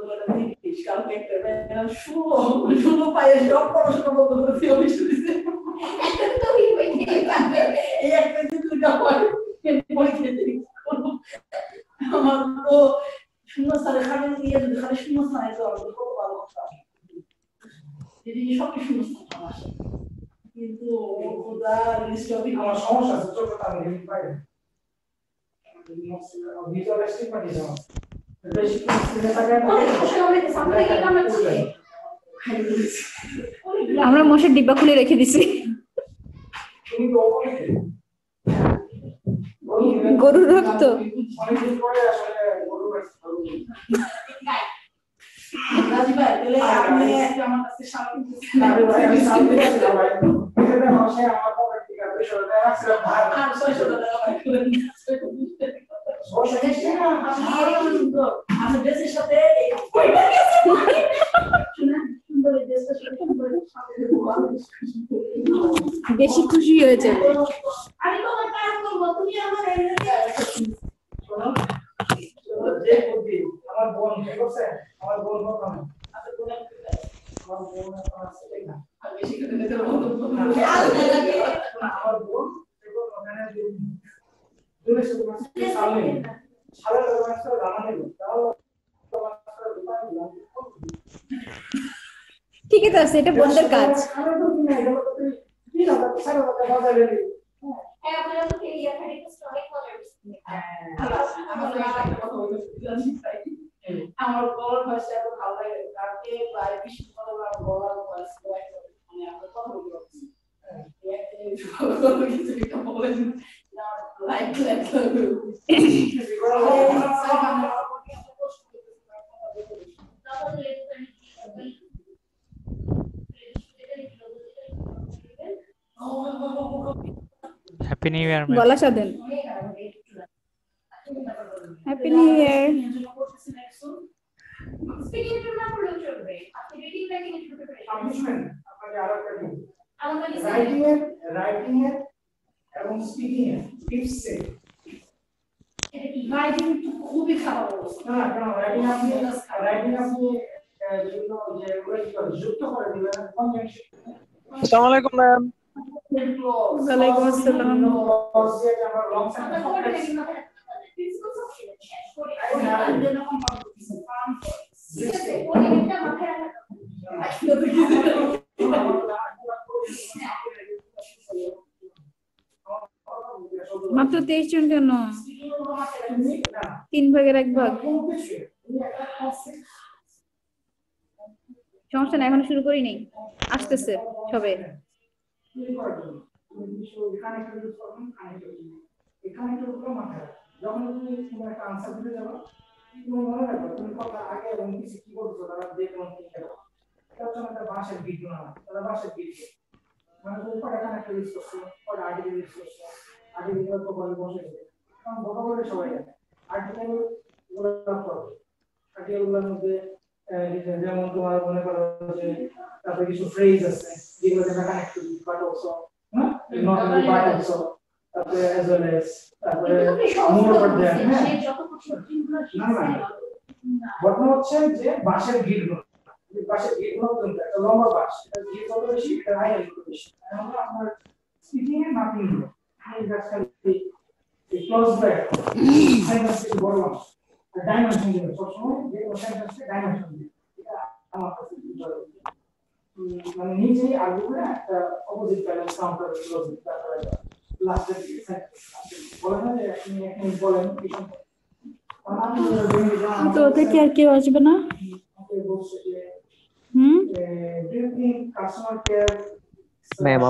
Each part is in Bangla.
করে দিস কালকে একটা শুনো পায়ে সব পড়াশোনা বন্ধ করে দিয়ে অফিস দিছে একটা তো এই একটা যে দুইটা পরীক্ষা দিই আমার তো শূন্য স্থানে খালি নিয়ে যদি খালি শূন্য স্থানে তো আমি কত ভালো হতাম যদি সব শূন্য স্থান আসে কিন্তু ওটা লিস্ট অফ আমার সমস্যা আছে চোখটা আমি লিখ পাই ভিজুয়ালাইজেশন পারি না বেশি স্ক্রিনে তাকায় আমরা মশের ডিব্বা খুলে রেখে দিছি তুমি তো গরুর রক্ত অনেকদিন পরে আসলে গরুর রক্ত রাজীবা তাহলে আপনি একটা আমার কাছে সামনে আরে ভাই আমি সামনে আছি না ভাই এটা ভাষা আমার পকেট থেকে বেশি টাকা রাখছে ভাই আর 600 টাকা ভাই করে নিয়ে আমি দেশের সাথে বেশি খুশি হয়েছে আমি তোমার কাজ করবো তুমি আমার আমার বোন ঠিক আছে আমার বোন কথা না আমার বোন আছে না আমি বেশি করে নিতে পারবো আমার বোন ওখানে দূরে শুধু সামনে সারা মাসটা জানা নেই তাও ঠিকই তো আছে এটা বন্ধের কাজ আমার বড় ভাষা এত ভালো লাগে কালকে প্রায় 20 মিনিট বলার ভয়েস মানে আমরা কথা বলছি কিছু একটা বলেন লাইক হ্যাপি নিউ ইয়ার গলা সাধেন হ্যাপি নিউ ইয়ার রাইটিং এর এবং স্পিকিং এর টিপস এ রাইটিং খুবই খারাপ অবস্থা না কারণ রাইটিং আপনি বিভিন্ন যে যুক্ত করে দিবেন আসসালামু আলাইকুম ম্যাম ওয়ালাইকুম আসসালাম আমরা লং মাত্র 23 জন কেন 3 ভাগের 1 ভাগ সমস্যা না এখনো শুরু করি নাই আসতেছে সবে যখন তুমি কোনো একটা আনসার দিতে যাবো তুমি মনে রাখো তুমি কথা আগে এবং কিছু কি বলছো তারা দেখলাম কি খেলো এটা হচ্ছে একটা ভাষার ভিডিও না তারা ভাষার ভিডিও মানে তুমি কটা কানেক্ট ইউজ করছো কটা আর্টিকেল ইউজ করছো আর্টিকেল তো বলে বসে গেছে কারণ বড় বড় সবাই জানে আর্টিকেল গুলো করবে আর্টিকেল গুলোর মধ্যে যেমন তোমার মনে করো যে তারপরে কিছু ফ্রেজ আছে যেগুলো যেটা কানেক্ট করবে বাট অলসো হ্যাঁ নট অনলি বাট অলসো তারপরে as well as তারপরে মোর ওভার দেন হ্যাঁ না না ঘটনা হচ্ছে যে বাঁশের গিটগুলো বাঁশের গিটগুলো কিন্তু একটা লম্বা বাঁশ এটা গিট যত বেশি এটা হাইট যত বেশি আমরা আপনার স্পিকিং এর মাপিং গুলো এই জাস্ট এই ক্লোজ ব্যাক সেন্টেন্স এর বড় বাঁশ ডাইমেনশন দিবে সবসময় যে কোনো সেন্টেন্সে ডাইমেনশন দিবে এটা আমার কাছে মানে নিজেই আগে একটা অপোজিট ব্যালেন্স কাউন্টার ক্লোজ তারপরে লাস্টের বলেন না যে আপনি বলেন কি তো থেকে আর কেউ আসবে না ম্যাম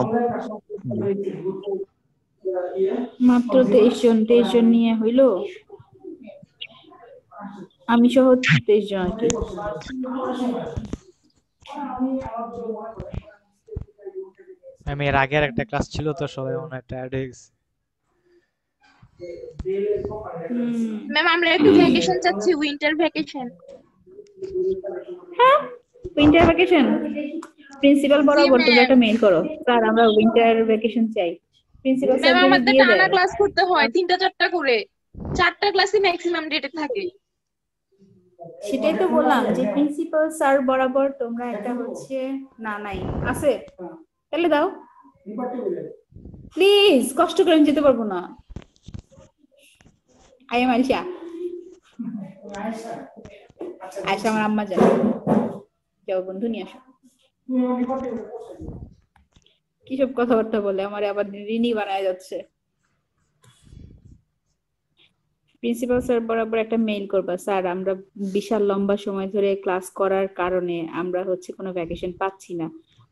মাত্র 23 জন নিয়ে হইলো আমি সহ 23 জন আর কি ম্যাম এর আগের একটা ক্লাস ছিল তো সবাই অনেক টায়ার্ড হয়ে গেছে ম্যাম আমরা একটু ভ্যাকেশন চাচ্ছি উইন্টার ভ্যাকেশন হ্যাঁ উইন্টার ভ্যাকেশন প্রিন্সিপাল বরাবর তুমি একটা মেইল করো স্যার আমরা উইন্টার ভ্যাকেশন চাই প্রিন্সিপাল স্যার ম্যাম আমাদের দিয়ে টানা দেয় ক্লাস করতে হয় 3টা 4টা করে 4টা ক্লাসই ম্যাক্সিমাম ডেটে থাকে সেটাই তো বললাম যে প্রিন্সিপাল স্যার বরাবর তোমরা একটা হচ্ছে না নাই আছে, তাহলে দাও প্লিজ, কষ্ট করে আমি যেতে পারবো না। I am Alisha. আয়সা আমার আম্মা জানে, যাও বন্ধু নিয়ে আসো। কিসব কথাবার্তা বলে আমার আবার ঋণী বানায় যাচ্ছে। প্রিন্সিপাল স্যার বরাবর একটা মেইল করবা, স্যার আমরা বিশাল লম্বা সময় ধরে ক্লাস করার কারণে আমরা হচ্ছে কোনো ভ্যাকেশন পাচ্ছি না,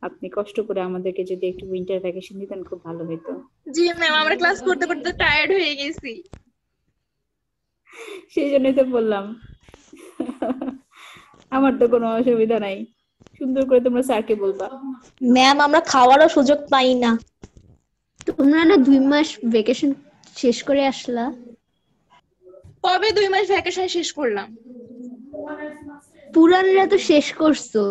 আপনি কষ্ট করে আমাদেরকে যদি একটু উইন্টার ভ্যাকেশন দিতেন খুব ভালো হতো। জি ম্যাম, আমরা ক্লাস করতে করতে টায়ার্ড হয়ে গেছি। সেই জন্যই তো বললাম আমার তো কোনো অসুবিধা নাই, সুন্দর করে তোমরা স্যারকে বলবা। ম্যাম আমরা খাওয়ারও সুযোগ পাই না। তোমরা না 2 মাস ভেকেশন শেষ করে আসলা। কবে 2 মাস ভ্যাকেশন শেষ করলাম? পুরানরা তো শেষ করছো,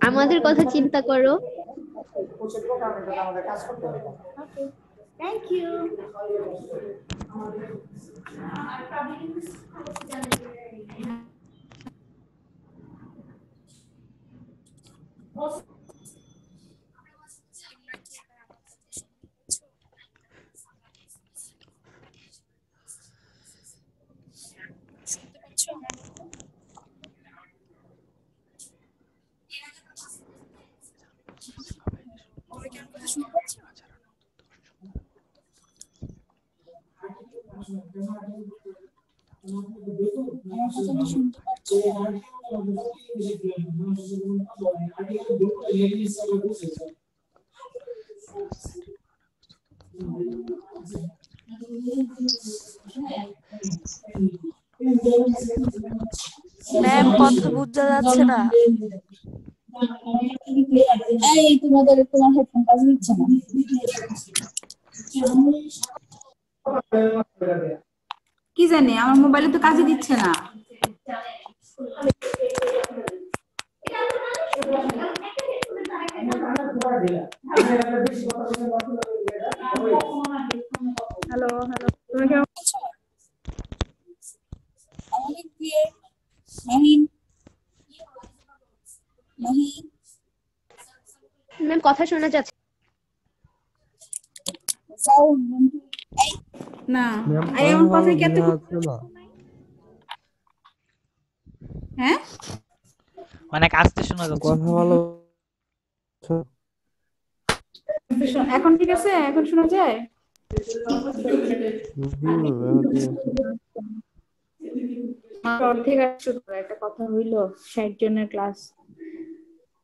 আমাদের কথা চিন্তা করো। আমাদের কাজ করতে হবে। Thank you. ম্যাম কথা বোঝা যাচ্ছে না। এই তোমার হেডফোন কাজ দিচ্ছে না। কি জানি আমার মোবাইলে তো কাজই দিচ্ছে না। হ্যালো হ্যালো, তুমি কেমন আছো? অনেক ক্লিয়ার। মাহিন মাহিন ম্যাম কথা শোনা যাচ্ছে। যাও বন্ধু। এই না এই এমন কথা কি এত হ্যাঁ অনেক আস্তে শোনা যাচ্ছে। কথা ভালো। এখন ঠিক আছে? এখন শোনা যায়? অর্ধেক শুরু করে একটা কথা হইলো, 60 জনের ক্লাস,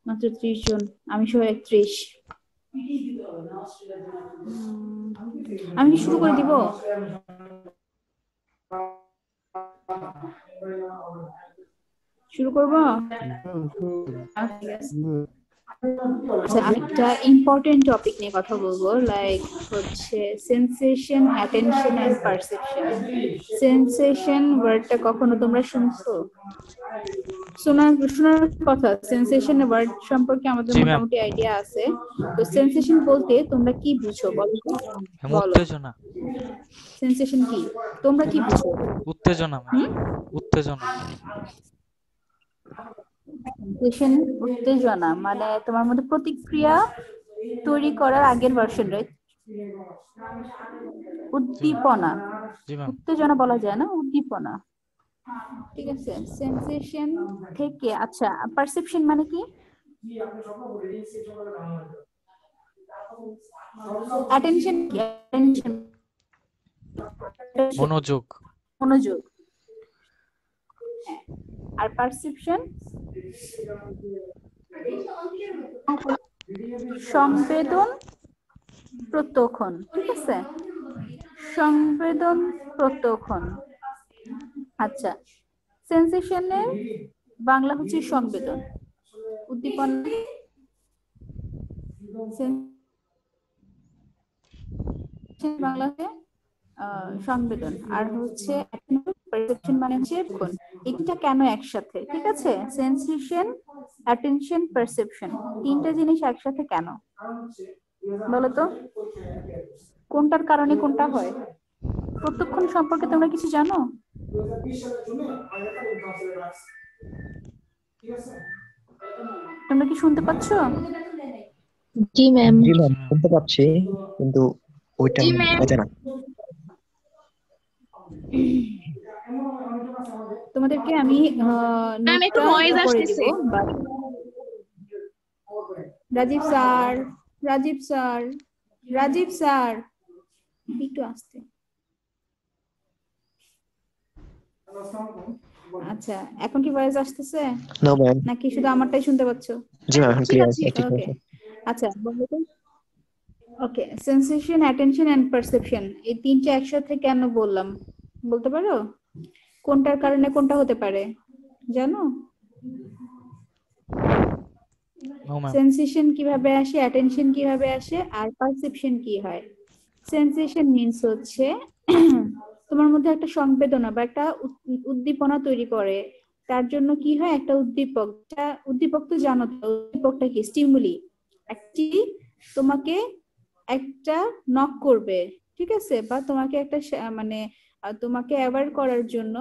মাত্র 30 জন, আমি সহ 31। আমি কি শুরু করে দিব? শুরু করব? আচ্ছা, আমি একটা ইম্পর্টেন্ট টপিক নিয়ে কথা বলবো, লাইক হচ্ছে sensation, attention and perception. Sensation ওয়ার্ডটা কখনো তোমরা শুনছো? শোনার কথা। সেন্সেশন ওয়ার্ড সম্পর্কে আমাদের মোটামুটি আইডিয়া আছে। তো সেন্সেশন বলতে তোমরা কি বুঝো বলো? উত্তেজনা। সেন্সেশন কি তোমরা কি বুঝো? উত্তেজনা। উত্তেজনা। উত্তেজনা মানে তোমার মধ্যে প্রতিক্রিয়া তৈরি করার আগের ভার্সন, রাইট? উদ্দীপনা। উত্তেজনা বলা যায় না, উদ্দীপনা। ঠিক আছে। সেন্সেশন থেকে আচ্ছা, পারসেপশন মানে কি? অ্যাটেনশন কি? অ্যাটেনশন মনোযোগ। মনোযোগ। আর পারসেপশন সংবেদন প্রত্যক্ষণ। ঠিক আছে, সংবেদন প্রত্যক্ষণ। আচ্ছা, সেন্সেশনের বাংলা হচ্ছে সংবেদন, উদ্দীপনা বাংলাতে সংবেদন, আর হচ্ছে পারসেপশন মানে হচ্ছে কোন। এটা কেন একসাথে? ঠিক আছে, সেন্সেশন, অ্যাটেনশন, পারসেপশন, তিনটা জিনিস একসাথে কেন বলো তো? কোনটার কারণে কোনটা হয়? প্রত্যক্ষণ সম্পর্কে তোমরা কিছু জানো? 2020 সালের জন্য 1000 টাকা কাউন্সিলে রাখছে। ঠিক আছে? তোমরা কি শুনতে পাচ্ছ? জি ম্যাম। জি ম্যাম, শুনতে পাচ্ছি, কিন্তু ওইটা জি ম্যাম। বোঝে না। তোমাদেরকে আমি ম্যাম একটু নোটটা নয়েজ করে দিব। আসতেছে। Rajiv sir, Rajiv sir, Rajiv sir, একটু আসতে। আচ্ছা, এখন কি ভয়েস আসতেছে নো ম্যাম। নাকি শুধু আমারটাই শুনতে পাচ্ছ? জি ম্যাম, এখন ক্লিয়ার আছে, ঠিক ওকে, আছে। আচ্ছা বলো তো। ওকে, সেন্সেশন, অ্যাটেনশন এন্ড পারসেপশন, এই তিনটা একসাথে কেন বললাম বলতে পারো? কোনটার কারণে কোনটা হতে পারে জানো? No ma'am. সেন্সেশন কিভাবে আসে, অ্যাটেনশন কিভাবে আসে, আর পারসেপশন কি হয়? সেন্সেশন মিন্স হচ্ছে তোমার মধ্যে একটা সংবেদনা বা একটা উদ্দীপনা তৈরি করে। তার জন্য কি হয়, একটা উদ্দীপক তো জানো তো, উদ্দীপকটা কি? স্টিমুলি। একটি তোমাকে একটা নক করবে, ঠিক আছে, বা তোমাকে একটা মানে তোমাকে অ্যাওয়্যার করার জন্য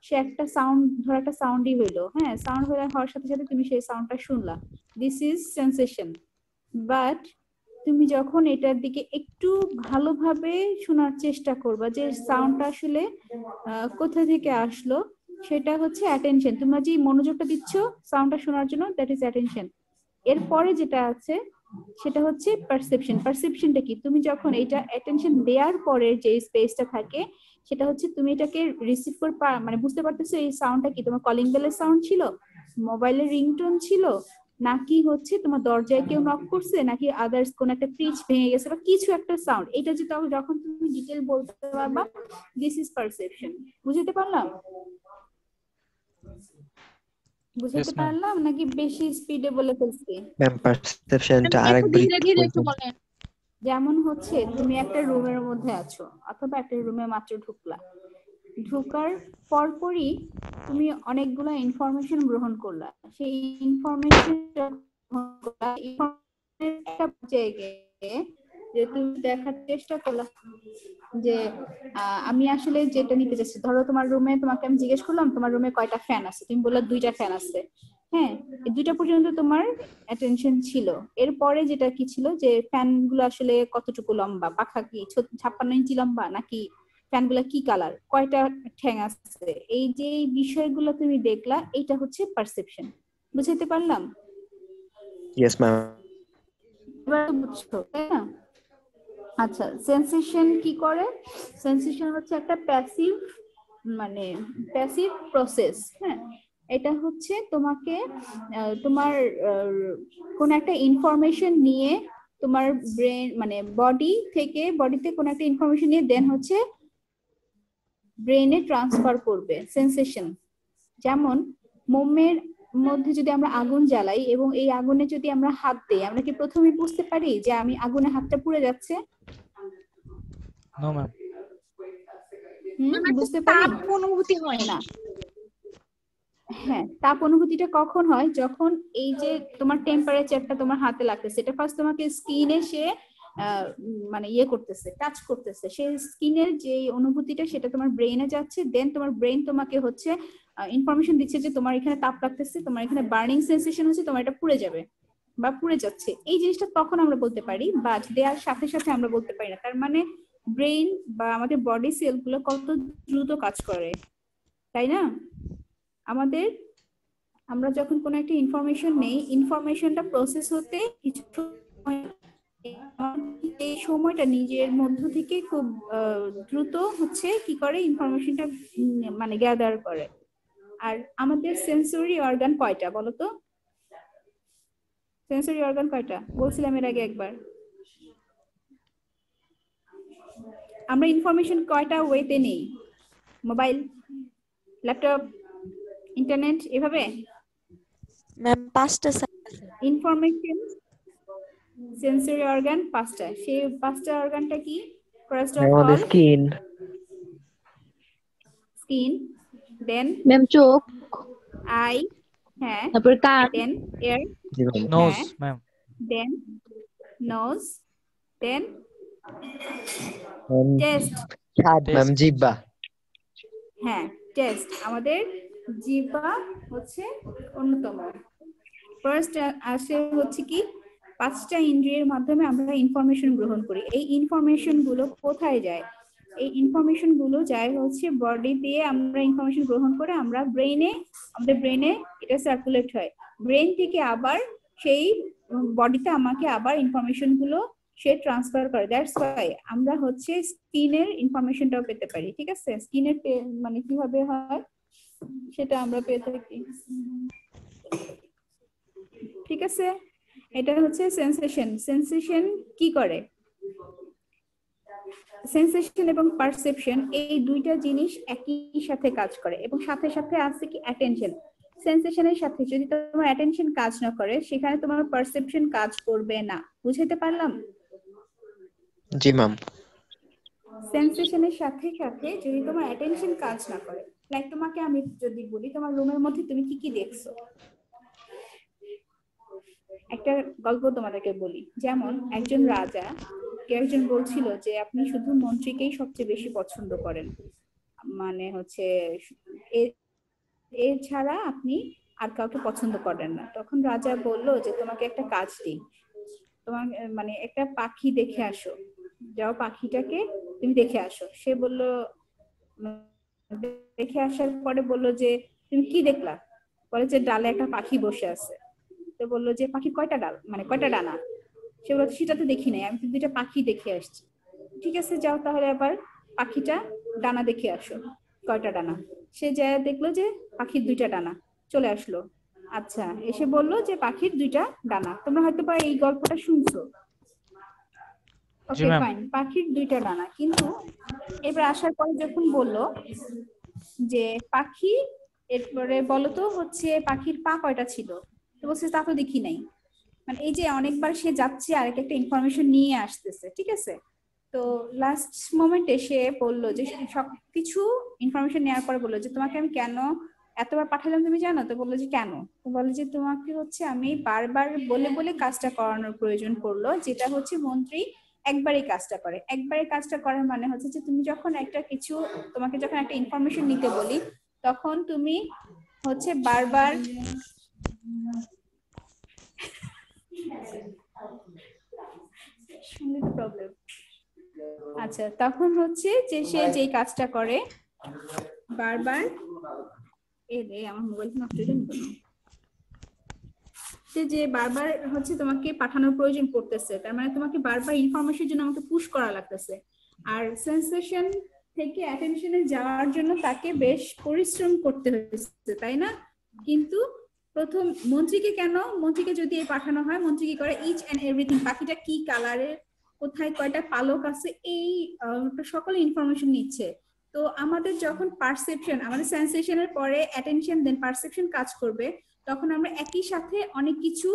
সে একটা সাউন্ড, ধর একটা সাউন্ডই হইলো, হ্যাঁ, সাউন্ড হওয়ার সাথে সাথে তুমি সেই সাউন্ডটা শুনলা, দিস ইজ সেন্সেশন। বাট তুমি যখন এটার দিকে একটু ভালোভাবে শোনার চেষ্টা করবা যে সাউন্ডটা আসলে কোথা থেকে আসলো, সেটা হচ্ছে অ্যাটেনশন। তোমরা যে মনোযোগটা দিচ্ছ সাউন্ডটা শোনার জন্য, দ্যাট ইজ অ্যাটেনশন। এরপরে যেটা আছে সেটা হচ্ছে পারসেপশন। পারসেপশনটা কি? তুমি যখন এটা অ্যাটেনশন দেওয়ার পরে যে স্পেসটা থাকে, সেটা হচ্ছে তুমি এটাকে রিসিভ করে মানে বুঝতে পারতেছো এই সাউন্ডটা কি তোমার কলিং বেলের সাউন্ড ছিল, মোবাইলের রিংটোন ছিল, নাকি হচ্ছে তোমার দরজায় কেউ নক করছে, নাকি আদার্স কোন একটা পিচ ভেঙে গেছে বা কিছু একটা সাউন্ড। এটা যে যখন তুমি ডিটেল বলতে পারবা, দিস ইজ পারসেপশন। বুঝতে পারলাম? বুঝতে পারলাম নাকি বেশি স্পিডে বলে ফেলছি? ম্যাম, পারসেপশনটা একটু আরেকবার ধীরে একটু ধীরে একটু বলবেন? বলেন। যেমন হচ্ছে তুমি একটা রুমের মধ্যে আছো, অথবা একটা রুমে মাত্র ঢুকলা, ঢুকার পরপরই তুমি অনেকগুলো ইনফরমেশন গ্রহণ করলা। সেই ইনফরমেশন একটা জায়গায় যে তুমি দেখার চেষ্টা করলা যে আমি আসলে যেটা নিতে চাচ্ছি, ধরো তোমার রুমে, তোমাকে আমি জিজ্ঞেস করলাম তোমার রুমে কয়টা ফ্যান আছে, তুমি বললে 2টা ফ্যান আছে, হ্যাঁ, এই 2টা পর্যন্ত তোমার অ্যাটেনশন ছিল। এরপরে যেটা কি ছিল, যে ফ্যান গুলো আসলে কতটুকু লম্বা, পাখা কি 56 ইঞ্চি লম্বা, নাকি ফ্যানগুলো কি কালার, কয়টা ঠ্যাং আছে, এই যে এই বিষয়গুলো তুমি দেখলা, এটা হচ্ছে পারসেপশন। বুঝতে পারলাম? Yes ma'am. এবার বুঝছো তাই না? আচ্ছা, সেন্সেশন কি করে? সেন্সেশন হচ্ছে একটা প্যাসিভ, মানে প্যাসিভ প্রসেস। হ্যাঁ, এটা হচ্ছে তোমাকে তোমার কোন একটা ইনফরমেশন নিয়ে তোমার ব্রেন, মানে বডিতে কোন একটা ইনফরমেশন নিয়ে দেন হচ্ছে ব্রেনে ট্রান্সফার করবে সেন্সেশন। যেমন মোমের মধ্যে যদি আমরা আগুন জ্বালাই এবং এই আগুনে যদি আমরা হাত দিই, আমরা কি প্রথমে বুঝতে পারি যে আমি আগুনে হাতটা পুড়ে যাচ্ছে? No ma'am. বুঝতে পারি তাপ অনুভূতি হয় না। হ্যাঁ, তাপ অনুভূতিটা কখন হয়? যখন এই যে তোমার টেম্পারেচারটা তোমার হাতে লাগতেছে, এটা ফার্স্ট তোমাকে স্কিনে সে মানে ইয়ে করতেছে, টাচ করতেছে, সেই স্কিনের যে অনুভূতিটা সেটা তোমার ব্রেইনে যাচ্ছে, দেন তোমার ব্রেইন তোমাকে হচ্ছে ইনফরমেশন দিচ্ছে যে তোমার এখানে তাপ লাগতেছে, তোমার এখানে বার্নিং সেন্সেশন হচ্ছে, তোমার এটা পুড়ে যাবে বা পুড়ে যাচ্ছে। এই জিনিসটা তখন আমরা বলতে পারি, বাট দেওয়ার সাথে সাথে আমরা বলতে পারি না। তার মানে ব্রেইন বা আমাদের বডি সেলগুলো কত দ্রুত কাজ করে, তাই না? আমরা যখন কোনো একটা ইনফরমেশন নেই, ইনফরমেশনটা প্রসেস হতে কিছু এই সময়টা নিজের মধ্য থেকে খুব দ্রুত হচ্ছে কি করে, ইনফরমেশনটা মানে গ্যাদার করে। আর আমাদের সেন্সরি অর্গান কয়টা বলো তো? সেন্সরি অর্গান কয়টা বলছিলাম এর আগে একবার? আমরা ইনফরমেশন কয়টা ওয়েতে নেই? মোবাইল, ল্যাপটপ, ইন্টারনেট, এভাবে ম্যাম 5টা ইনফরমেশন সেন্সরি অর্গান 5টা। সেই 5টা অর্গানটা কি? ফার্স্ট অফ আমাদের অল স্কিন, দেন ম্যাম চোখ, আই, হ্যাঁ, তারপর কান, দেন এয়ার, নোজ ম্যাম। দেন নোজ, দেন টেস্ট, ম্যাম জিহ্বা। হ্যাঁ টেস্ট আমাদের জিহ্বা হচ্ছে অন্যতম। ফার্স্ট আসে হচ্ছে কি 5টা ইন্দ্রিয়ের মাধ্যমে আমরা ইনফরমেশন গ্রহণ করি। এই ইনফরমেশন গুলো কোথায় যায়? এই ইনফরমেশন গুলো যায় হচ্ছে বডি দিয়ে আমরা ইনফরমেশন গ্রহণ করে আমরা আমাদের ব্রেনে এটা সার্কুলেট হয়। ব্রেন থেকে আবার সেই বডিতে আমাকে আবার ইনফরমেশন গুলো সে ট্রান্সফার করে। দ্যাটস ওয়াই আমরা হচ্ছে স্কিনের ইনফরমেশনটাও পেতে পারি। ঠিক আছে, স্কিনের মানে কিভাবে হয় সেটা আমরা পেয়ে থাকি। ঠিক আছে, এটা হচ্ছে সেন্সেশন। সেন্সেশন কি করে? সেন্সেশন এবং পারসেপশন এই দুইটা জিনিস একই সাথে কাজ করে এবং সাথে সাথে আছে কি অ্যাটেনশন। সেন্সেশনের সাথে যদি তোমার অ্যাটেনশন কাজ না করে সেখানে তোমার পারসেপশন কাজ করবে না। বুঝাইতে পারলাম? জি ম্যাম। সেন্সেশনের সাথে সাথে যদি তোমার অ্যাটেনশন কাজ না করে, লাইক তোমাকে আমি যদি বলি তোমার রুমের মধ্যে তুমি কি কি দেখছো, একটা গল্প তোমাদেরকে বলি। যেমন একজন রাজা কে একজন বলছিল যে আপনি শুধু মন্ত্রীকেই সবচেয়ে বেশি পছন্দ করেন, মানে হচ্ছে এছাড়া আপনি আর কাউকে পছন্দ করেন না। তখন রাজা বলল যে তোমাকে একটা কাজ দিই, তোমার মানে একটা পাখি দেখে আসো, যাও পাখিটাকে তুমি দেখে আসো। সে বলল, দেখে আসার পরে বললো যে তুমি কি দেখলা? বলে যে ডালে একটা পাখি বসে আছে। তো বললো যে পাখি কয়টা ডাল, মানে কয়টা ডানা? সে বললো সেটা তো দেখি নাই, আমি তো 2টা পাখি দেখে আসছি। ঠিক আছে, যাও তাহলে আবার পাখিটা ডানা দেখে আসো, কয়টা ডানা? সে যায় দেখলো যে পাখির 2টা ডানা। চলে আসলো, আচ্ছা, এসে বললো যে পাখির 2টা ডানা। তোমরা হয়তো বা এই গল্পটা শুনছো। জি ওকে ম্যাম। ফাইন, পাখির 2টা ডানা। কিন্তু এবার আসার পরে যখন বললো যে পাখি, এরপরে বলো তো হচ্ছে পাখির পা কয়টা ছিল? তো বলছে তা তো দেখি নাই। মানে এই যে অনেকবার সে যাচ্ছে আর একটা ইনফরমেশন নিয়ে আসতেছে। ঠিক আছে, তো লাস্ট মোমেন্টে সে বললো যে সবকিছু ইনফরমেশন নেওয়ার পরে বললো যে তোমাকে আমি কেন এতবার পাঠালাম তুমি জানো? তো বললো যে কেন? তো বলে যে তোমাকে হচ্ছে আমি বারবার বলে বলে কাজটা করানোর প্রয়োজন পড়লো, যেটা হচ্ছে মন্ত্রী একবারই কাজটা করে। একবারই কাজটা করার মানে হচ্ছে যে তুমি যখন একটা কিছু, তোমাকে যখন একটা ইনফরমেশন নিতে বলি তখন তুমি হচ্ছে বারবার শুনলে তো প্রবলেম। আচ্ছা, তখন হচ্ছে যে সে যেই কাজটা করে বারবার, আমার মোবাইল নষ্ট হয়ে যাবে। সে যে বারবার হচ্ছে তোমাকে পাঠানোর প্রয়োজন পড়তেছে, তার মানে তোমাকে বারবার ইনফরমেশন জন্য আমাকে পুশ করা লাগতেছে। আর সেন্সেশন থেকে অ্যাটেনশনে যাওয়ার জন্য তাকে বেশ পরিশ্রম করতে হয়েছে, তাই না? কিন্তু প্রথম মন্ত্রীকে কেন, মন্ত্রীকে যদি পাঠানো হয়, মন্ত্রী কি করে ইচ এন্ড এভরিথিং, পাখিটা কি কালারের, কোথায় কয়টা পালক আছে, এই সকল ইনফরমেশন নিচ্ছে। তো আমাদের যখন পারসেপশন, আমাদের সেন্সেশনের পরে অ্যাটেনশন দেন পারসেপশন কাজ করবে, তখন আমরা একই সাথে অনেক কিছু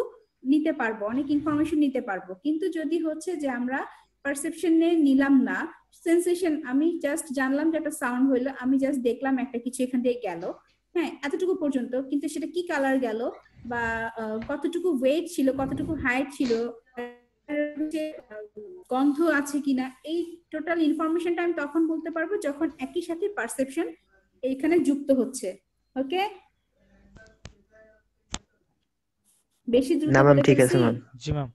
নিতে পারবো, অনেক ইনফরমেশন নিতে পারবো। কিন্তু যদি হচ্ছে যে আমরা পারসেপশনে নিলাম না, সেন্সেশন, আমি জাস্ট জানলাম যে একটা সাউন্ড হইলো, আমি জাস্ট দেখলাম একটা কিছু এখান থেকে গেল, হ্যাঁ এতটুকু পর্যন্ত, কিন্তু সেটা কি কালার গেল বা কতটুকু ওয়েট ছিল, কতটুকু হাইট ছিল, গন্ধ আছে কিনা, এই টোটাল ইনফরমেশনটা আমি তখন বলতে পারবো যখন একই সাথে পারসেপশন এইখানে যুক্ত হচ্ছে। ওকে, বেশি দ্রুত না ম্যাম, বলে ঠিক আছে ফেলছি? ম্যাম। জি ম্যাম।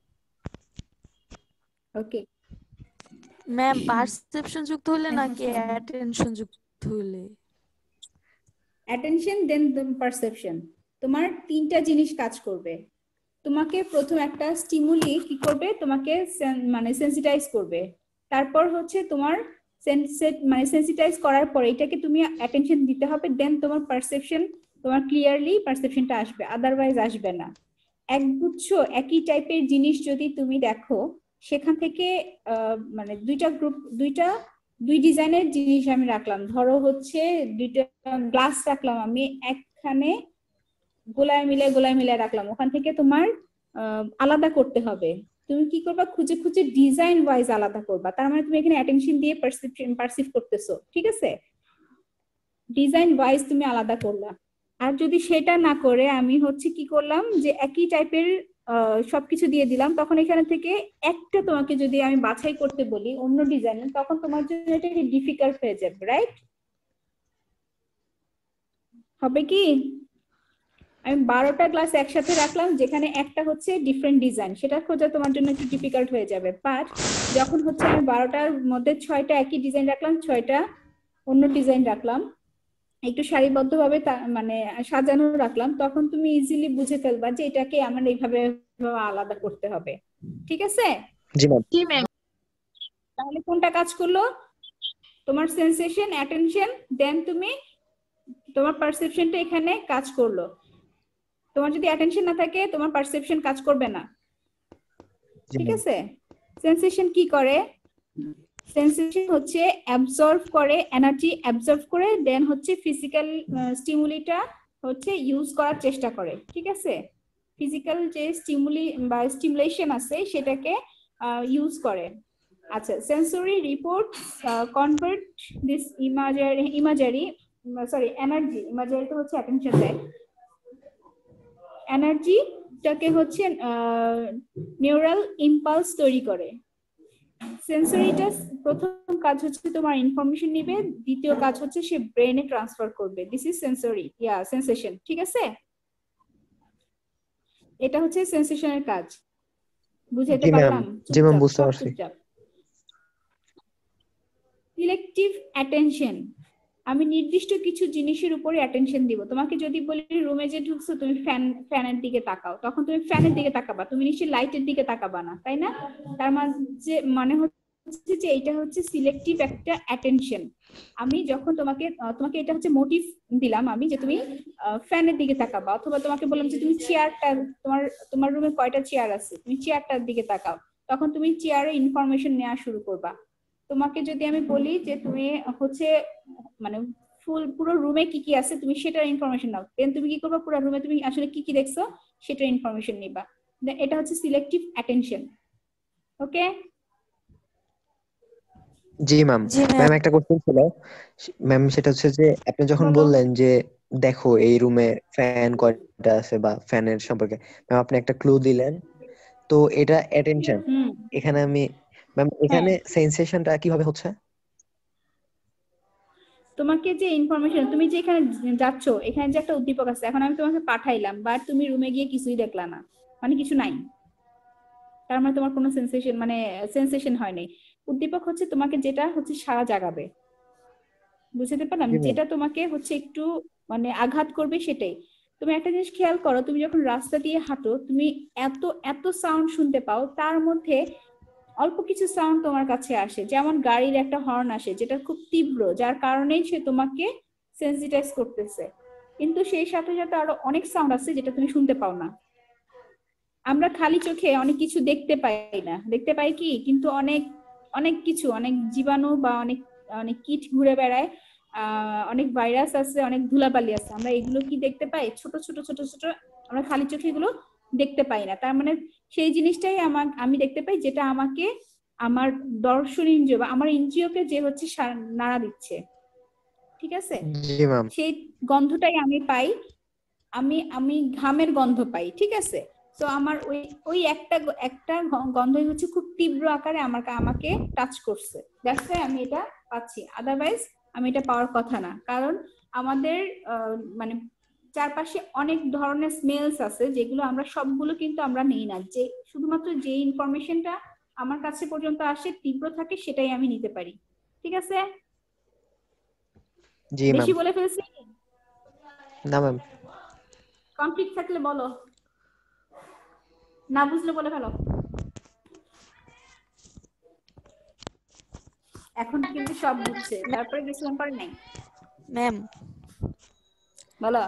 ওকে, ম্যাম পারসেপশন যুক্ত হলে নাকি অ্যাটেনশন যুক্ত হলে? অ্যাটেনশন দেন পারসেপশন, তোমার 3টা জিনিস কাজ করবে। তোমাকে প্রথম একটা স্টিমুলি কি করবে, তোমাকে মানে সেন্সিটাইজ করবে। তারপর হচ্ছে তোমার মানে সেন্সিটাইজ করার পরে এটাকে তুমি অ্যাটেনশন দিতে হবে, দেন তোমার পারসেপশন, তোমার ক্লিয়ারলি পারসেপশনটা আসবে, আদারওয়াইজ আসবে না। একগুচ্ছ একই টাইপের জিনিস যদি তুমি দেখো, সেখান থেকে মানে 2টা গ্রুপ, দুই ডিজাইনের জিনিস আমি রাখলাম, ধরো হচ্ছে 2টা গ্লাস রাখলাম আমি একখানে, গোলায় মিলে রাখলাম, ওখান থেকে তোমার আলাদা করতে হবে। তুমি কি করবা, খুঁজে খুঁজে ডিজাইন ওয়াইজ আলাদা করবা, তার মানে তুমি এখানে অ্যাটেনশন দিয়ে পারসিভ করতেছো। ঠিক আছে, ডিজাইন ওয়াইজ তুমি আলাদা করলা। আর যদি সেটা না করে আমি হচ্ছে কি করলাম যে একই টাইপের সবকিছু দিয়ে দিলাম, তখন এখানে থেকে একটা তোমাকে যদি আমি বাছাই করতে বলি অন্য ডিজাইনের, তখন তোমার জন্য এটা ডিফিকাল্ট হয়ে যাবে, রাইট? হবে কি? আমি 12টা ক্লাস একসাথে রাখলাম, যেখানে একটা হচ্ছে ডিফারেন্ট ডিজাইন, সেটা খোঁজা তোমার জন্য একটু ডিফিকাল্ট হয়ে যাবে। বাট যখন হচ্ছে আমি 12টার মধ্যে 6টা একই ডিজাইন রাখলাম, 6টা অন্য ডিজাইন রাখলাম, একটু সারিবদ্ধভাবে মানে সাজানো রাখলাম, তখন তুমি ইজিলি বুঝে ফেলবা যে এটাকে আমার এইভাবে আলাদা করতে হবে। ঠিক আছে? জি ম্যাম। জি ম্যাম। তাহলে কোনটা কাজ করলো? তোমার সেন্সেশন, অ্যাটেনশন, দেন তুমি তোমার পারসেপশনটা এখানে কাজ করলো। তোমার যদি অ্যাটেনশন না থাকে, তোমার পারসেপশন কাজ করবে না। ঠিক আছে? সেন্সেশন কি করে? সেন্সেশন হচ্ছে অ্যাবজর্ব করে, এনার্জি অ্যাবজর্ব করে, দেন হচ্ছে ফিজিক্যাল স্টিমুলিটা হচ্ছে ইউজ করার চেষ্টা করে। ঠিক আছে? ফিজিক্যাল যে স্টিমুলি বা স্টিমুলেশন আছে সেটাকে ইউজ করে। আচ্ছা, sensory report convert this ইমাজারি energy, ইমাজারি তো হচ্ছে অ্যাটেনশন দেয়, এনার্জিটাকে হচ্ছে নিউরাল ইম্পালস তৈরি করে। সেন্সরিটা প্রথম কাজ হচ্ছে তোমার ইনফরমেশন নিবে, দ্বিতীয় কাজ হচ্ছে সে ব্রেনে ট্রান্সফার করবে। This is sensory, sensation. ঠিক আছে? এটা হচ্ছে সেন্সেশনের কাজ। বুঝাইতে পারলাম? জি ম্যাম, বুঝতে পারছি। সিলেক্টিভ অ্যাটেনশন, আমি নির্দিষ্ট কিছু জিনিসের উপরে অ্যাটেনশন দিব। তোমাকে যদি বলি রুমে যে ঢুকছো তুমি ফ্যানের দিকে তাকাও, তখন তুমি ফ্যানের দিকে তাকাবা, তুমি নিশ্চয়ই লাইটের দিকে তাকাবা না, তাই না? তার মানে হচ্ছে যে এটা হচ্ছে সিলেক্টিভ একটা অ্যাটেনশন। আমি যখন তোমাকে এটা হচ্ছে মোটিভ দিলাম আমি, যে তুমি ফ্যানের দিকে তাকাবা, অথবা তোমাকে বললাম যে তুমি চেয়ারটা, তোমার রুমে কয়টা চেয়ার আছে, তুমি চেয়ারটার দিকে তাকাও, তখন তুমি চেয়ারে ইনফরমেশন নেওয়া শুরু করবা। তোমাকে যদি আমি বলি যে তুমি হচ্ছে মানে পুরো রুমে কি কি আছে তুমি সেটার ইনফরমেশন নাও, দেন তুমি কি করবা, পুরো রুমে তুমি আসলে কি কি দেখছো সেটার ইনফরমেশন নিবা। এটা হচ্ছে সিলেক্টিভ অ্যাটেনশন। ওকে? জি ম্যাম। ম্যাম একটা কোশ্চেন ছিল ম্যাম, সেটা হচ্ছে যে আপনি যখন বললেন যে দেখো এই রুমে ফ্যান কয়টা আছে বা ফ্যানের সম্পর্কে, ম্যাম আপনি একটা ক্লু দিলেন, তো এটা অ্যাটেনশন। এখানে আমি ম্যাম এখানে সেন্সেশনটা কিভাবে হচ্ছে? তোমাকে যে ইনফরমেশন, তুমি যে এখানে যাচ্ছ, এখানে যে একটা উদ্দীপক আছে, এখন আমি তোমাকে পাঠাইলাম, বাট তুমি রুমে গিয়ে কিছুই দেখলা না, মানে কিছু নাই, তার মানে তোমার কোনো সেন্সেশন হয় নাই। উদ্দীপক হচ্ছে তোমাকে যেটা হচ্ছে সারা জাগাবে, বুঝতে পারলাম, যেটা তোমাকে হচ্ছে একটু মানে আঘাত করবে সেটাই। তুমি একটা জিনিস খেয়াল করো, তুমি যখন রাস্তা দিয়ে হাঁটো, তুমি এত এত সাউন্ড শুনতে পাও, তার মধ্যে অল্প কিছু সাউন্ড তোমার কাছে আসে, যেমন গাড়ির একটা হর্ন আসে যেটা খুব তীব্র, যার কারণেই সে তোমাকে সেন্সিটাইজ করতেছে, কিন্তু সেই সাথে সাথে আরো অনেক সাউন্ড আছে যেটা তুমি শুনতে পাও না। আমরা খালি চোখে অনেক কিছু দেখতে পাই না, দেখতে পাই কি, কিন্তু অনেক অনেক কিছু, অনেক জীবাণু বা অনেক অনেক কীট ঘুরে বেড়ায়, অনেক ভাইরাস আছে, অনেক ধুলাবালি আছে, আমরা এগুলো কি দেখতে পাই? ছোট ছোট ছোট ছোট, আমরা খালি চোখে এগুলো দেখতে পাই না। তার মানে সেই জিনিসটাই আমি দেখতে পাই, যেটা আমাকে আমার দর্শন ইন্দ্রিয় বা আমার ইন্দ্রিয়কে যে হচ্ছে নাড়া দিচ্ছে। ঠিক আছে? সেই গন্ধটাই আমি পাই, আমি ঘামের গন্ধ পাই। ঠিক আছে? তো আমার ওই একটা গন্ধই হচ্ছে খুব তীব্র আকারে আমাকে টাচ করছে, দ্যাটস ওয়াই আমি এটা পাচ্ছি, আদারওয়াইজ আমি এটা পাওয়ার কথা না। কারণ আমাদের মানে চারপাশে অনেক ধরনের স্মেলস আছে, যেগুলো আমরা সবগুলো কিন্তু আমরা নেই না, যে শুধুমাত্র যে ইনফরমেশনটা আমার কাছে পর্যন্ত আসে তীব্র থাকে সেটাই আমি নিতে পারি। ঠিক আছে? বেশি বলে ফেলছি না ম্যাম। কনফ্লিক্ট থাকলে বলো, না বুঝলে বলে ফেলো। এখন কিন্তু সব বুঝছে, তারপরে কিছুক্ষণ পরে নাই। ম্যাম বলো।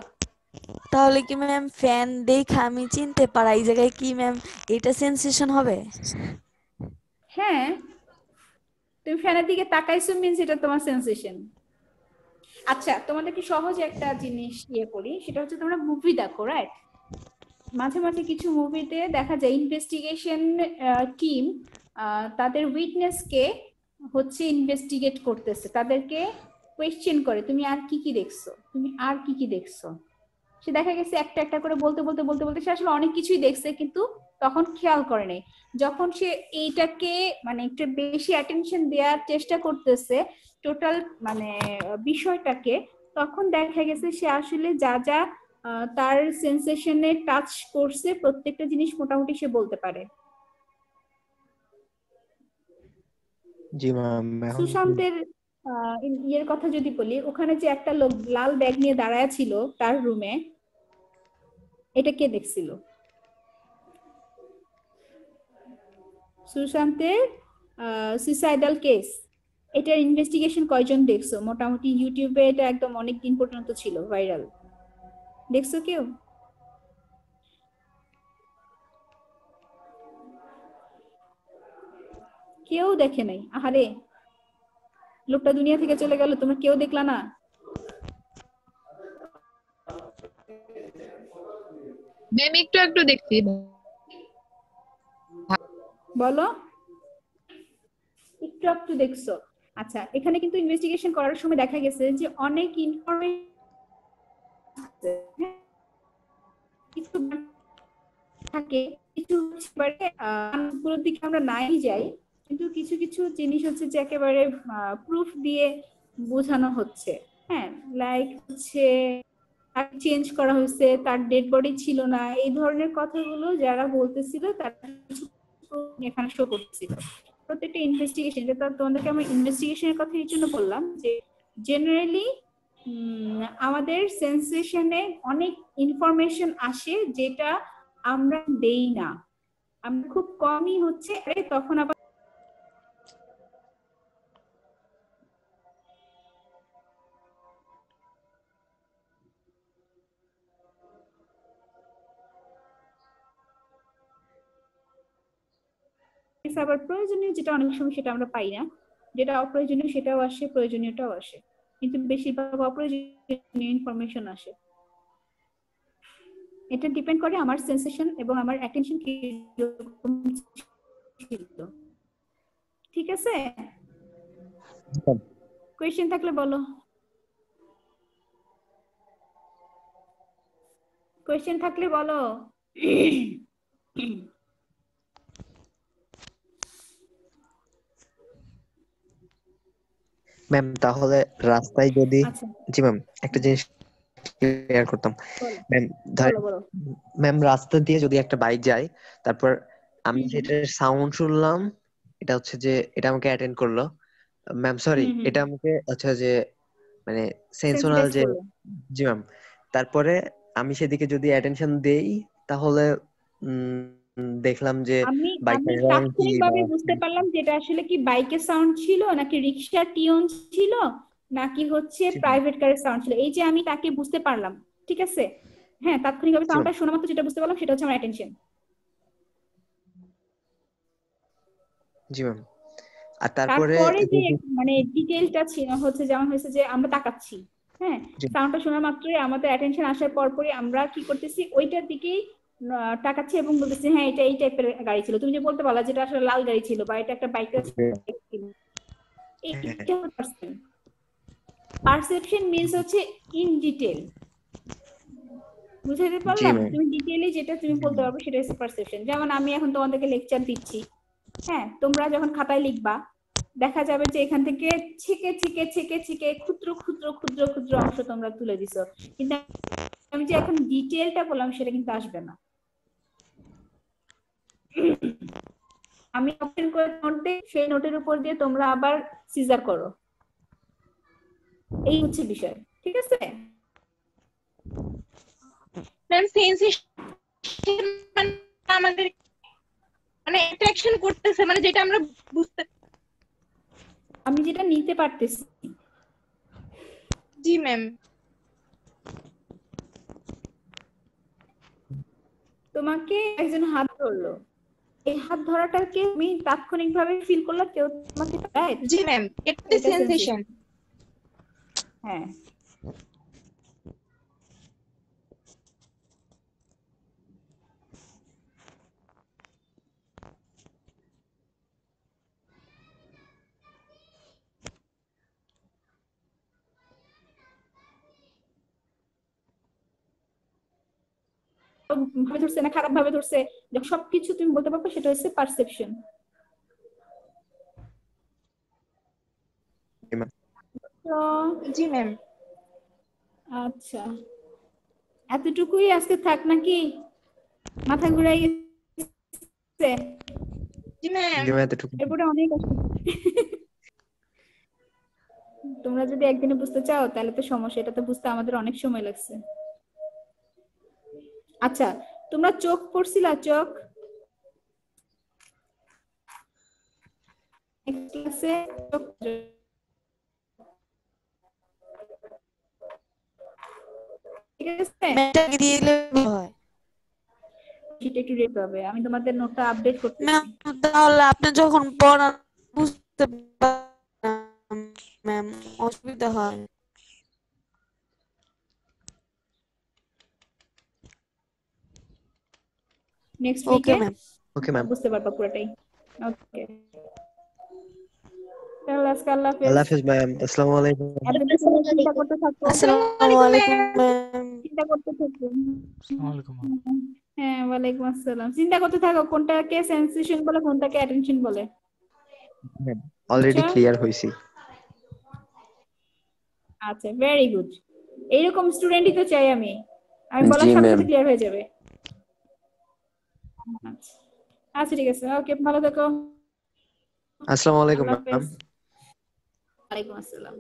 তাহলে কি ম্যাম ফ্যান দেখে আমি চিনতে পারা এই জায়গায় কি ম্যাম এটা সেন্সেশন হবে? হ্যাঁ, তুমি ফ্যানের দিকে তাকাইছো মিন্স এটা তোমার সেন্সেশন। আচ্ছা, তোমাদেরকে সহজ একটা জিনিস করি, সেটা হচ্ছে তোমরা মুভি দেখো, রাইট? মাঝে মাঝে কিছু মুভিতে দেখা যায় ইনভেস্টিগেশন টিম তাদের উইটনেসকে হচ্ছে ইনভেস্টিগেট করতেছে, তাদেরকে কোয়েশ্চেন করে, তুমি আর কি কি দেখছো, তুমি আর কি কি দেখছো। সে দেখা গেছে একটা একটা করে বলতে বলতে বলতে বলতে সে আসলে অনেক কিছুই দেখছে, কিন্তু তখন খেয়াল করে নাই। যখন সে এইটাকে মানে একটু বেশি অ্যাটেনশন দেওয়ার চেষ্টা করতেছে টোটাল মানে বিষয়টাকে, তখন দেখা গেছে সে আসলে যা যা তার সেন্সেশনে টাচ করছে প্রত্যেকটা জিনিস মোটামুটি সে বলতে পারে। জি ম্যাম। এখন সুশান্তের ইয়ের কথা যদি বলি, ওখানে যে একটা লোক লাল ব্যাগ নিয়ে দাঁড়ায় ছিল তার রুমে, এটা কে দেখছিল? সুশান্তের সুইসাইডাল কেস, এটার ইনভেস্টিগেশন কয়জন দেখছো? মোটামুটি ইউটিউবে এটা একদম অনেক দিন পর্যন্ত ছিল ভাইরাল, দেখছো কেউ? কেউ দেখে নাই? আহারে, লোকটা দুনিয়া থেকে চলে গেল, তোমরা কেউ দেখলা না? ম্যাম একটু একটু দেখছি। বলো, একটু একটু দেখছো? আচ্ছা, এখানে কিন্তু ইনভেস্টিগেশন করার সময় দেখা গেছে যে অনেক ইনফরমেশন কিছু থাকে, কিছু পুরোর দিকে আমরা নাই যাই, কিন্তু কিছু কিছু জিনিস হচ্ছে যে একেবারে প্রুফ দিয়ে বোঝানো হচ্ছে। হ্যাঁ, লাইক হচ্ছে চেঞ্জ করা হয়েছে, তার ডেড বডি ছিল না, এই ধরনের কথাগুলো যারা বলতেছিল তারা এখানে শো করছিল। প্রত্যেকটা ইনভেস্টিগেশন, যেটা তোমাদেরকে আমি ইনভেস্টিগেশনের কথা এই জন্য বললাম যে জেনারেলি আমাদের সেন্সেশনে অনেক ইনফরমেশন আসে যেটা আমরা দেই না, আমরা খুব কমই হচ্ছে তখন আবার আবার প্রয়োজনীয় যেটা অনেক সময় সেটা আমরা পাই না, যেটা অপ্রয়োজনীয় সেটাও আসে, প্রয়োজনীয়টাও আসে, কিন্তু বেশিরভাগ অপ্রয়োজনীয় ইনফরমেশন আসে। এটা ডিপেন্ড করে আমার সেন্সেশন এবং আমার অ্যাটেনশন কি ছিল। ঠিক আছে, কোয়েশ্চেন থাকলে বলো, কোয়েশ্চেন থাকলে বলো। ম্যাম তাহলে রাস্তায় যদি, আচ্ছা, জি ম্যাম একটা জিনিস ক্লিয়ার করতাম ম্যাম। ধরেন বলো বলো। ম্যাম রাস্তা দিয়ে যদি একটা বাইক যায়, তারপর আমি যেটার সাউন্ড শুনলাম, এটা হচ্ছে যে এটা আমাকে অ্যাটেন্ড করলো ম্যাম, সরি এটা আমাকে আচ্ছা যে মানে সেন্সোনাল সেন্সিটাইজ যে, করলো। জি ম্যাম। তারপরে আমি সেদিকে যদি অ্যাটেনশন দেই, তাহলে দেখলাম যে আমি বাইকের রং কি বা তাৎক্ষণিকভাবে বুঝতে পারলাম যেটা আসলে কি বাইকের সাউন্ড ছিল নাকি রিক্সার টিউন ছিল নাকি হচ্ছে জি ম্যাম, প্রাইভেট কারের সাউন্ড ছিল, এই যে আমি তাকে বুঝতে পারলাম। ঠিক আছে, হ্যাঁ, তাৎক্ষণিকভাবে জি ম্যাম, সাউন্ডটা শোনা মাত্র যেটা বুঝতে পারলাম সেটা হচ্ছে আমার অ্যাটেনশন। জি ম্যাম। আর তারপরে তারপরে যে যদি, মানে ডিটেইলটা ছিল হচ্ছে যেমন হয়েছে যে আমরা তাকাচ্ছি, হ্যাঁ, জি সাউন্ডটা শোনা মাত্রই আমাদের অ্যাটেনশন আসার পরপরই আমরা কি করতেছি, ওইটার দিকেই তাকাচ্ছি এবং বলতেছি হ্যাঁ এটা এই টাইপের গাড়ি ছিল। তুমি যে বলতে পারলা যেটা আসলে লাল গাড়ি ছিল বা এটা একটা বাইকের ছিল, এইটা হচ্ছে পারসেপশন মিন্স হচ্ছে ইন ডিটেল। বুঝাতে জি পারলাম? ম্যাম, তুমি ডিটেইলে যেটা তুমি বলতে পারবে সেটা হচ্ছে পারসেপশন। যেমন আমি এখন তোমাদেরকে লেকচার দিচ্ছি, হ্যাঁ, তোমরা যখন খাতায় লিখবা দেখা যাবে যে এখান থেকে ছিকে ছিকে ছিকে ছিকে ক্ষুদ্র ক্ষুদ্র ক্ষুদ্র ক্ষুদ্র অংশ তোমরা তুলে দিছো, কিন্তু আমি যে এখন ডিটেইলটা বললাম সেটা কিন্তু আসবে না। আমি ওপেন করে নোট দিই, সেই নোটের উপর দিয়ে তোমরা আবার সিজার করো, এই হচ্ছে বিষয়। ঠিক আছে ম্যাম সেন্সেশন আমাদের মানে অ্যাট্রাকশন করতেছে, মানে যেটা আমরা বুঝতে, আমি যেটা নিতে পারতেছি। জি ম্যাম। তোমাকে একজন হাত ধরলো, এই হাত ধরাটাকে তুমি তাৎক্ষণিকভাবে ফিল করলে কেউ তোমাকে রাইট, জি ম্যাম, এটা সেন্সেশন। হ্যাঁ, ভাবে ধরছে না খারাপ ভাবে ধরছে, যখন সবকিছু তুমি বলতে পারবে সেটা হচ্ছে পারসেপশন। তো জি ম্যাম। আচ্ছা, এতটুকুই আজকে থাক নাকি? মাথা ঘুরাই গেছে? জি ম্যাম। জি ম্যাম এতটুকু। এরপরে অনেক আছে। তোমরা যদি একদিনে বুঝতে চাও তাহলে তো সমস্যা, এটা তো বুঝতে আমাদের অনেক সময় লাগছে। আচ্ছা, তোমরা চোখ পড়ছিলা? চোখ নেক্সট ক্লাসে চোখ ঠিক আছে? ম্যামটাকে দিয়ে দিলে হয়। সেটা একটু রেট হবে, আমি তোমাদের নোটটা আপডেট করতেছি। ম্যাম তাহলে আপনি যখন পড়ান বুঝতে পারেন না ম্যাম, অসুবিধা হয়। নেক্সট ওকে উইকে ম্যাম। Okay ma'am. বুঝতে পারবা পুরোটাই। ওকে, তাহলে আজকে আল্লাহ হাফেজ। আল্লাহ হাফেজ ম্যাম। আসসালামু আলাইকুম। একদিনের জন্য চিন্তা করতে থাকো, আসসালামু আলাইকুম ম্যাম। চিন্তা করতে থাকো। আসসালামু আলাইকুম। হ্যাঁ, ওয়ালাইকুম আসসালাম। চিন্তা করতে থাকো কোনটাকে সেন্সেশন বলে কোনটাকে অ্যাটেনশন বলে। অলরেডি আচ্ছা ক্লিয়ার হইছি। আচ্ছা, ভেরি গুড। এইরকম স্টুডেন্টই তো চাই আমি। আমি বলার জি সাথে ম্যাম। সাথে ক্লিয়ার হয়ে যাবে। আচ্ছা আচ্ছা, ঠিক আছে, ওকে, ভালো থেকো। আসসালামু আলাইকুম আল্লাহ ম্যাম। হাফেজ। ওয়ালাইকুম আসসালাম।